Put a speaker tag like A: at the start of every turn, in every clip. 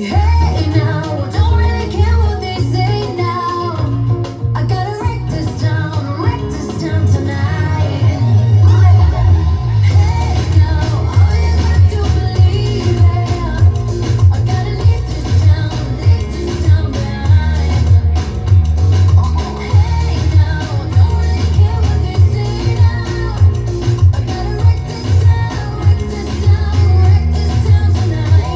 A: Hey now, don't really care what they say now. I gotta wreck this town tonight. Hey now, all you got to believe it. I gotta leave this town behind. Hey now, don't really care what they say now. I gotta wreck this town tonight.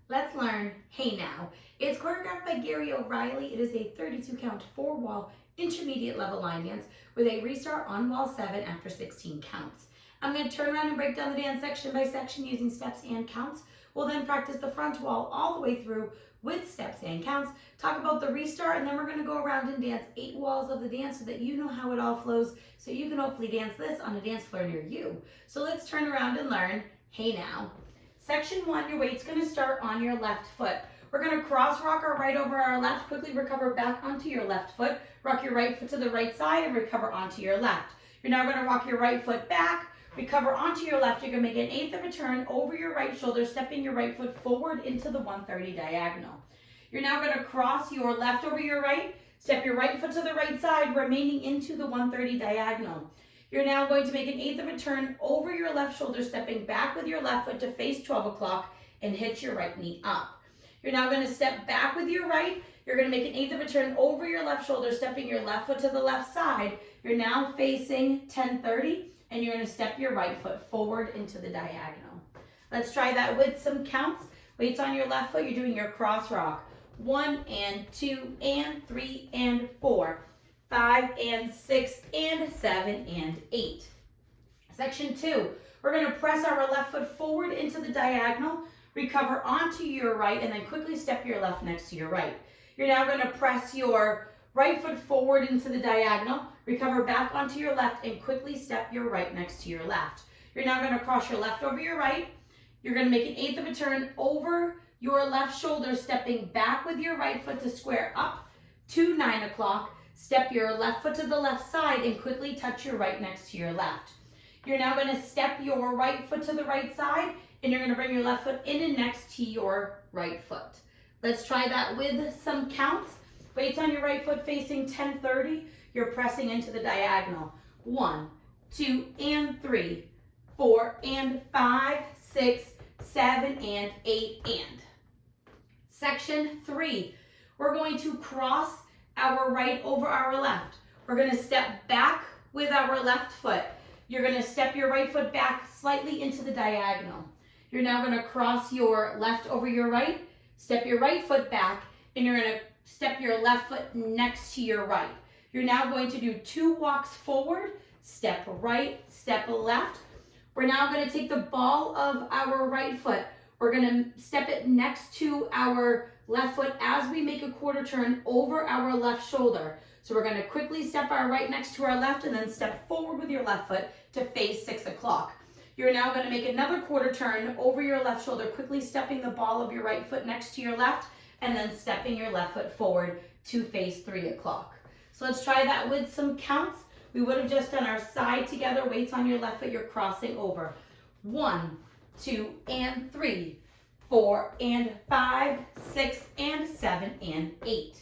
B: Let's learn Hey Now. It's choreographed by Gary O'Reilly. It is a 32 count 4-wall intermediate level line dance with a restart on wall 7 after 16 counts. I'm going to turn around and break down the dance section by section using steps and counts. We'll then practice the front wall all the way through with steps and counts, talk about the restart, and then we're going to go around and dance 8 walls of the dance so that you know how it all flows, so you can hopefully dance this on a dance floor near you. So let's turn around and learn Hey Now. Section 1, your weight's going to start on your left foot. We're going to cross rock our right over our left, quickly recover back onto your left foot, rock your right foot to the right side and recover onto your left. You're now going to rock your right foot back, recover onto your left. You're going to make an eighth of a turn over your right shoulder, stepping your right foot forward into the 130 diagonal. You're now going to cross your left over your right, step your right foot to the right side, remaining into the 130 diagonal. You're now going to make an eighth of a turn over your left shoulder, stepping back with your left foot to face 12 o'clock and hit your right knee up. You're now going to step back with your right. You're going to make an eighth of a turn over your left shoulder, stepping your left foot to the left side. You're now facing 1030, and you're going to step your right foot forward into the diagonal. Let's try that with some counts. Weights on your left foot. You're doing your cross rock. 1 and 2 and 3 and 4. 5 and 6 and 7 and 8. Section 2, we're going to press our left foot forward into the diagonal, recover onto your right, and then quickly step your left next to your right. You're now going to press your right foot forward into the diagonal, recover back onto your left, and quickly step your right next to your left. You're now going to cross your left over your right. You're going to make an eighth of a turn over your left shoulder, stepping back with your right foot to square up to 9 o'clock. Step your left foot to the left side and quickly touch your right next to your left. You're now going to step your right foot to the right side, and you're going to bring your left foot in and next to your right foot. Let's try that with some counts. Weights on your right foot facing 1030. You're pressing into the diagonal. 1, 2 and 3, 4 and 5, 6, 7 and 8 and. Section 3, we're going to cross our right over our left. We're going to step back with our left foot. You're going to step your right foot back slightly into the diagonal. You're now going to cross your left over your right, step your right foot back, and you're going to step your left foot next to your right. You're now going to do 2 walks forward, step right, step left. We're now going to take the ball of our right foot. We're going to step it next to our left foot as we make a quarter turn over our left shoulder. So we're going to quickly step our right next to our left and then step forward with your left foot to face 6 o'clock. You're now going to make another quarter turn over your left shoulder, quickly stepping the ball of your right foot next to your left and then stepping your left foot forward to face 3 o'clock. So let's try that with some counts. We would have just done our side together. Weights on your left foot, you're crossing over. 1, 2 and 3. 4 and 5, 6 and 7 and 8.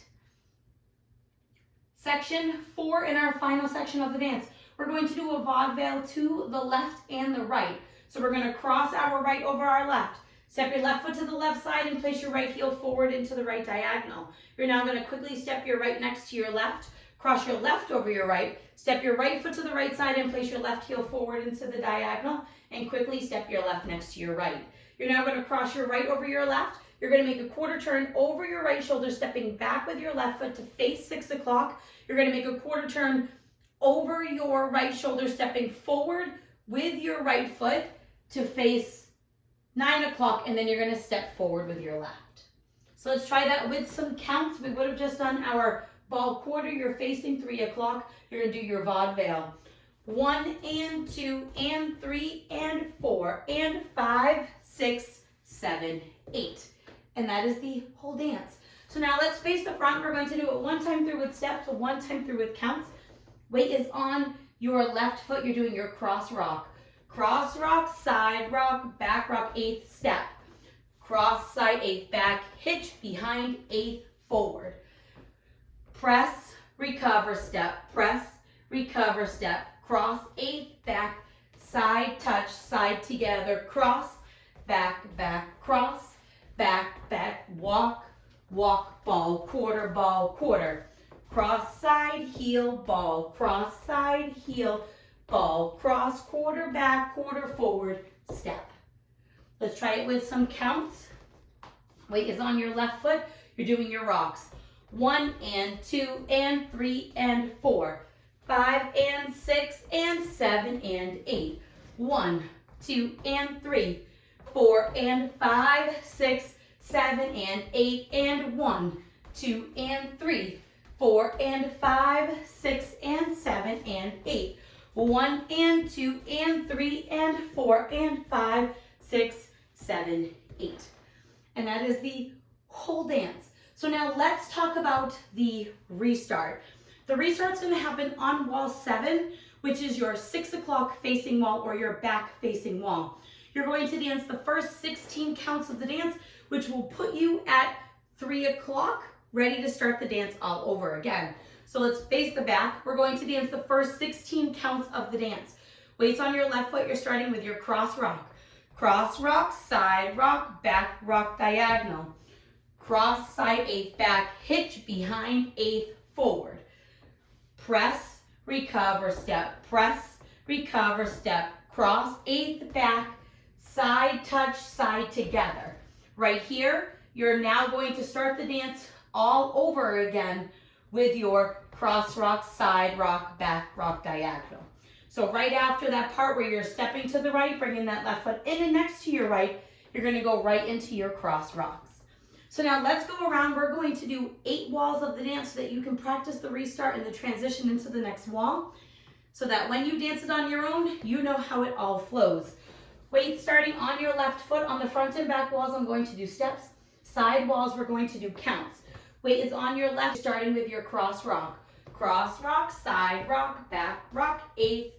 B: Section 4 in our final section of the dance. We're going to do a vaudeville to the left and the right. So we're going to cross our right over our left. Step your left foot to the left side and place your right heel forward into the right diagonal. You're now going to quickly step your right next to your left, Cross your left over your right. Step your right foot to the right side and place your left heel forward into the diagonal, and quickly step your left next to your right. You're now going to cross your right over your left. You're going to make a quarter turn over your right shoulder, stepping back with your left foot to face 6 o'clock. You're going to make a quarter turn over your right shoulder, stepping forward with your right foot to face 9 o'clock, and then you're going to step forward with your left. So let's try that with some counts. We would have just done our ball quarter. You're facing 3 o'clock. You're going to do your vaudeville. 1 and 2 and 3 and 4 and 5, 6, 7, 8. And that is the whole dance. So now let's face the front. We're going to do it one time through with steps, one time through with counts. Weight is on your left foot. You're doing your cross rock. Cross rock, side rock, back rock, 8th step. Cross, side, 8th back, hitch, behind, 8th forward. Press, recover, step, press, recover, step, cross, 8th back, side, touch, side together, cross, back, back, cross, back, back, walk, walk, ball, quarter, cross, side, heel, ball, cross, side, heel, ball, cross, quarter, back, quarter, forward, step. Let's try it with some counts. Weight is on your left foot. You're doing your rocks. 1 and 2 and 3 and 4, 5 and 6 and 7 and 8. 1, 2 and 3, 4 and 5, 6, 7 and 8 and 1, 2 and 3, 4 and 5, 6 and 7 and 8. 1 and 2 and 3 and 4 and 5, 6, 7, 8. And that is the whole dance. So now let's talk about the restart. The restart's going to happen on wall 7, which is your 6 o'clock facing wall or your back facing wall. You're going to dance the first 16 counts of the dance, which will put you at 3 o'clock, ready to start the dance all over again. So let's face the back. We're going to dance the first 16 counts of the dance. Weights on your left foot. You're starting with your cross rock. Cross rock, side rock, back rock, diagonal. Cross, side, 8th back, hitch, behind, 8th forward. Press, recover, step, press, recover, step, cross, 8th back, side touch, side together. Right here, you're now going to start the dance all over again with your cross rock, side rock, back rock, diagonal. So right after that part where you're stepping to the right, bringing that left foot in and next to your right, you're going to go right into your cross rocks. So now let's go around. We're going to do 8 walls of the dance so that you can practice the restart and the transition into the next wall, so that when you dance it on your own, you know how it all flows. Weight starting on your left foot. On the front and back walls, I'm going to do steps. Side walls, we're going to do counts. Weight is on your left, starting with your cross rock. Cross rock, side rock, back rock, 8th,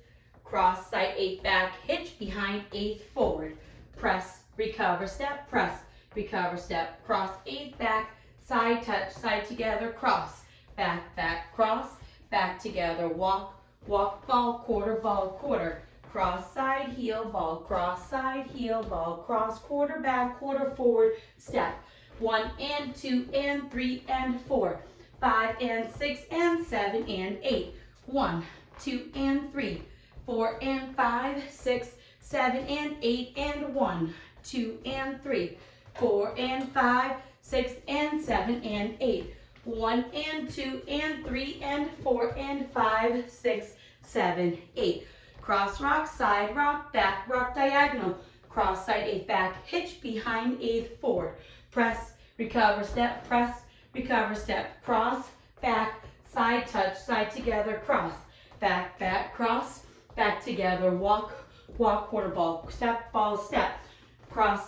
B: cross, side, 8th back, hitch, behind, 8th forward. Press, recover, step, press, recover, step, cross, 8th back, side touch, side together, cross, back, back, cross, back together, walk, walk, ball, quarter, cross, side, heel, ball, cross, side, heel, ball, cross, quarter, back, quarter, forward, step. 1 and 2 and 3 and 4, 5 and 6 and 7 and 8. 1, 2 and 3, 4 and 5, 6, 7 and 8 and 1, 2 and 3, 4 and 5, 6 and 7 and 8. 1 and 2 and 3 and 4 and 5, 6, 7, 8. Cross rock, side rock, back rock, diagonal. Cross, side, 8th back, hitch, behind, 8th forward. Press, recover, step, press, recover, step, cross, back, side touch, side together, cross, back, back, cross, back together, walk, walk, quarter, ball, step, cross,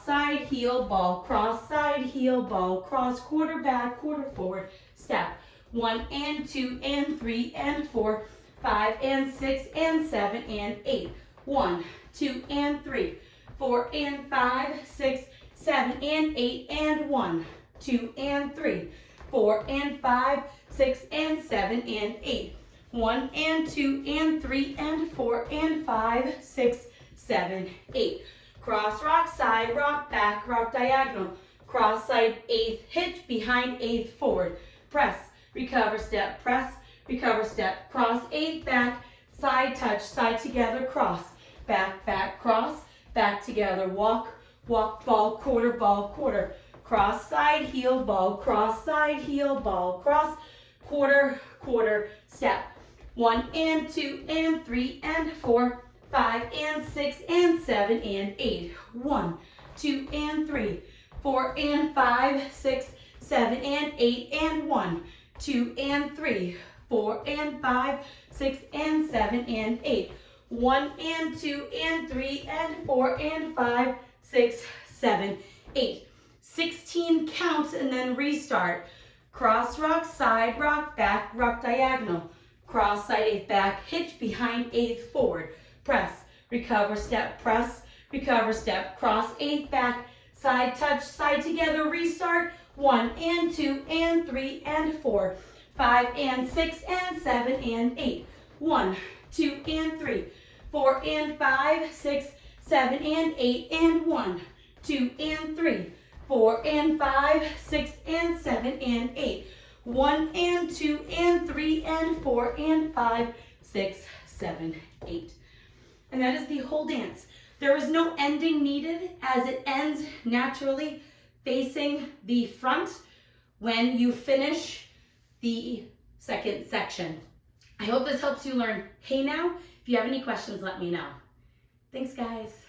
B: side, heel, ball, cross, side, heel, ball, cross, quarter, back, quarter, forward, step. 1 and 2 and 3 and 4, 5 and 6 and 7 and 8. 1, 2 and 3, 4 and 5, 6, 7 and 8 and 1, 2 and 3, 4 and 5, 6 and 7 and 8. 1 and 2 and 3 and 4 and 5, 6, 7, 8. Cross rock, side rock, back rock, diagonal. Cross, side, 8th hitch, behind, 8th forward. Press, recover, step, press, recover, step, cross, 8, back, side touch, side together, cross, back, back, cross, back together, walk, walk, ball, quarter, cross, side, heel, ball, cross, side, heel, ball, cross, quarter, quarter, step. 1 and 2 and 3 and 4, 5 and 6 and 7 and 8. 1, 2 and 3, 4 and 5, 6, 7 and 8 and 1, 2 and 3, 4 and 5, 6 and 7 and 8. 1 and 2 and 3 and 4 and 5, 6, 7, 8. 16 counts and then restart. Cross rock, side rock, back rock, diagonal. Cross side, 8th back, hitch behind, 8th forward. Press, recover, step, press, recover, step, cross, 8th back, side touch, side together, restart. 1 and 2 and 3 and 4, 5 and 6 and 7 and 8. 1, 2 and 3, 4 and 5, 6, 7 and 8 and 1, 2 and 3, 4 and 5, 6 and 7 and 8. 1 and 2 and 3 and 4 and 5, 6, 7, 8. And that is the whole dance. There is no ending needed as it ends naturally facing the front when you finish the second section. I hope this helps you learn Hey Now. If you have any questions, let me know. Thanks, guys.